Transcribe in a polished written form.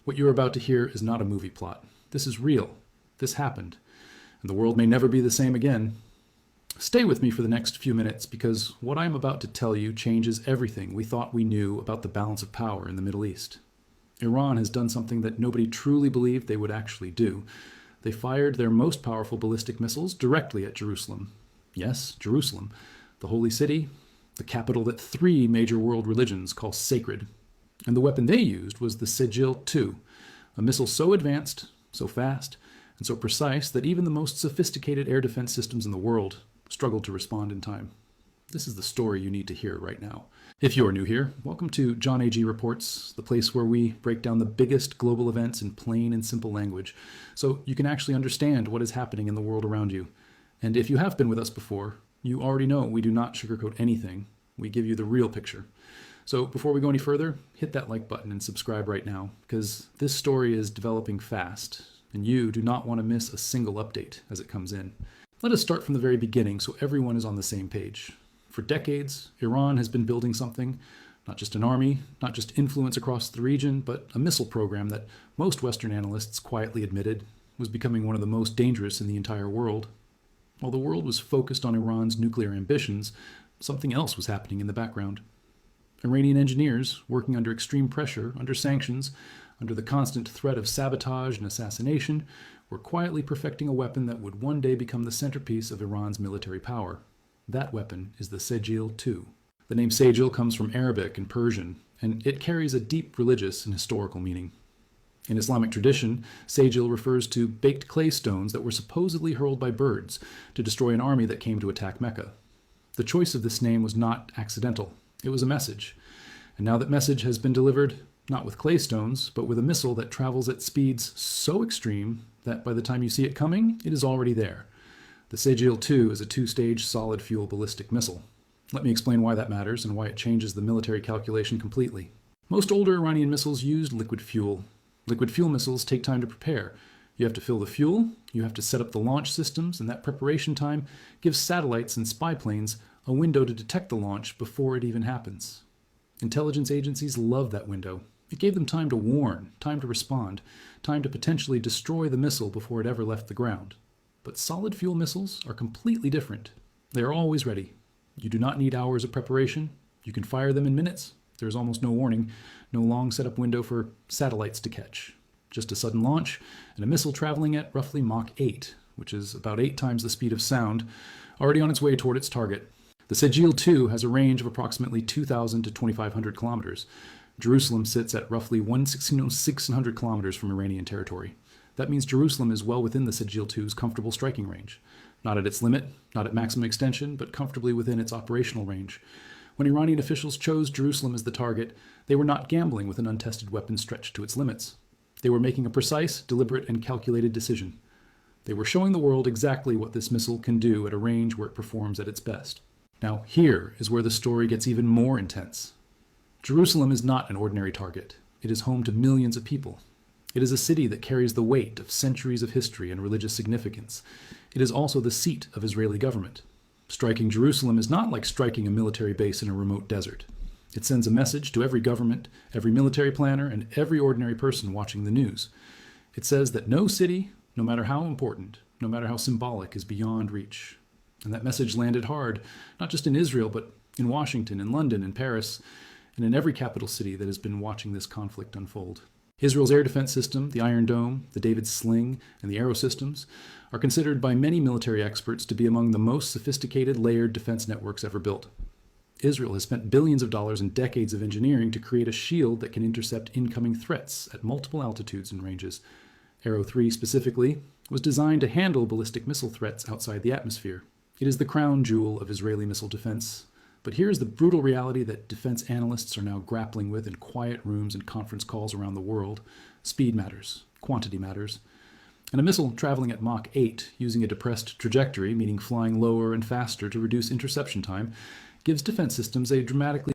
What you're about to hear is not a movie plot. This is real. This happened. And the world may never be the same again. Stay with me for the next few minutes because what I'm about to tell you changes everything we thought we knew about the balance of power in the Middle East. Iran has done something that nobody truly believed they would actually do. They fired their most powerful ballistic missiles directly at Jerusalem. Yes, Jerusalem, the holy city, the capital that 3 major world religions call sacred. And the weapon they used was the Sejjil-2, a missile so advanced, so fast, and so precise that even the most sophisticated air defense systems in the world struggled to respond in time. This is the story you need to hear right now. If you are new here, welcome to John A.G. Reports, the place where we break down the biggest global events in plain and simple language, so you can actually understand what is happening in the world around you. And if you have been with us before, you already know we do not sugarcoat anything. We give you the real picture. So before we go any further, hit that like button and subscribe right now, because this story is developing fast, and you do not want to miss a single update as it comes in. Let us start from the very beginning so everyone is on the same page. For decades, Iran has been building something, not just an army, not just influence across the region, but a missile program that most Western analysts quietly admitted was becoming one of the most dangerous in the entire world. While the world was focused on Iran's nuclear ambitions, something else was happening in the background. Iranian engineers, working under extreme pressure, under sanctions, under the constant threat of sabotage and assassination, were quietly perfecting a weapon that would one day become the centerpiece of Iran's military power. That weapon is the Sejjil-2. The name Sejjil comes from Arabic and Persian, and it carries a deep religious and historical meaning. In Islamic tradition, Sejjil refers to baked clay stones that were supposedly hurled by birds to destroy an army that came to attack Mecca. The choice of this name was not accidental. It was a message. And now that message has been delivered, not with clay stones, but with a missile that travels at speeds so extreme that by the time you see it coming, it is already there. The Sejjil-2 is a 2-stage solid fuel ballistic missile. Let me explain why that matters and why it changes the military calculation completely. Most older Iranian missiles used liquid fuel. Liquid fuel missiles take time to prepare. You have to fill the fuel, you have to set up the launch systems, and that preparation time gives satellites and spy planes a window to detect the launch before it even happens. Intelligence agencies love that window. It gave them time to warn, time to respond, time to potentially destroy the missile before it ever left the ground. But solid fuel missiles are completely different. They are always ready. You do not need hours of preparation. You can fire them in minutes. There is almost no warning, no long setup window for satellites to catch. Just a sudden launch and a missile traveling at roughly Mach 8, which is about 8 times the speed of sound, already on its way toward its target. The Sejjil-2 has a range of approximately 2,000 to 2,500 kilometers. Jerusalem sits at roughly 1,600 kilometers from Iranian territory. That means Jerusalem is well within the Sejjil-2's comfortable striking range. Not at its limit, not at maximum extension, but comfortably within its operational range. When Iranian officials chose Jerusalem as the target, they were not gambling with an untested weapon stretched to its limits. They were making a precise, deliberate, and calculated decision. They were showing the world exactly what this missile can do at a range where it performs at its best. Now, here is where the story gets even more intense. Jerusalem is not an ordinary target. It is home to millions of people. It is a city that carries the weight of centuries of history and religious significance. It is also the seat of Israeli government. Striking Jerusalem is not like striking a military base in a remote desert. It sends a message to every government, every military planner, and every ordinary person watching the news. It says that no city, no matter how important, no matter how symbolic, is beyond reach. And that message landed hard, not just in Israel, but in Washington, in London, in Paris, and in every capital city that has been watching this conflict unfold. Israel's air defense system, the Iron Dome, the David Sling, and the Arrow systems are considered by many military experts to be among the most sophisticated layered defense networks ever built. Israel has spent billions of dollars and decades of engineering to create a shield that can intercept incoming threats at multiple altitudes and ranges. Arrow 3 specifically was designed to handle ballistic missile threats outside the atmosphere. It is the crown jewel of Israeli missile defense. But here's the brutal reality that defense analysts are now grappling with in quiet rooms and conference calls around the world. Speed matters. Quantity matters. And a missile traveling at Mach 8, using a depressed trajectory, meaning flying lower and faster to reduce interception time, gives defense systems a dramatically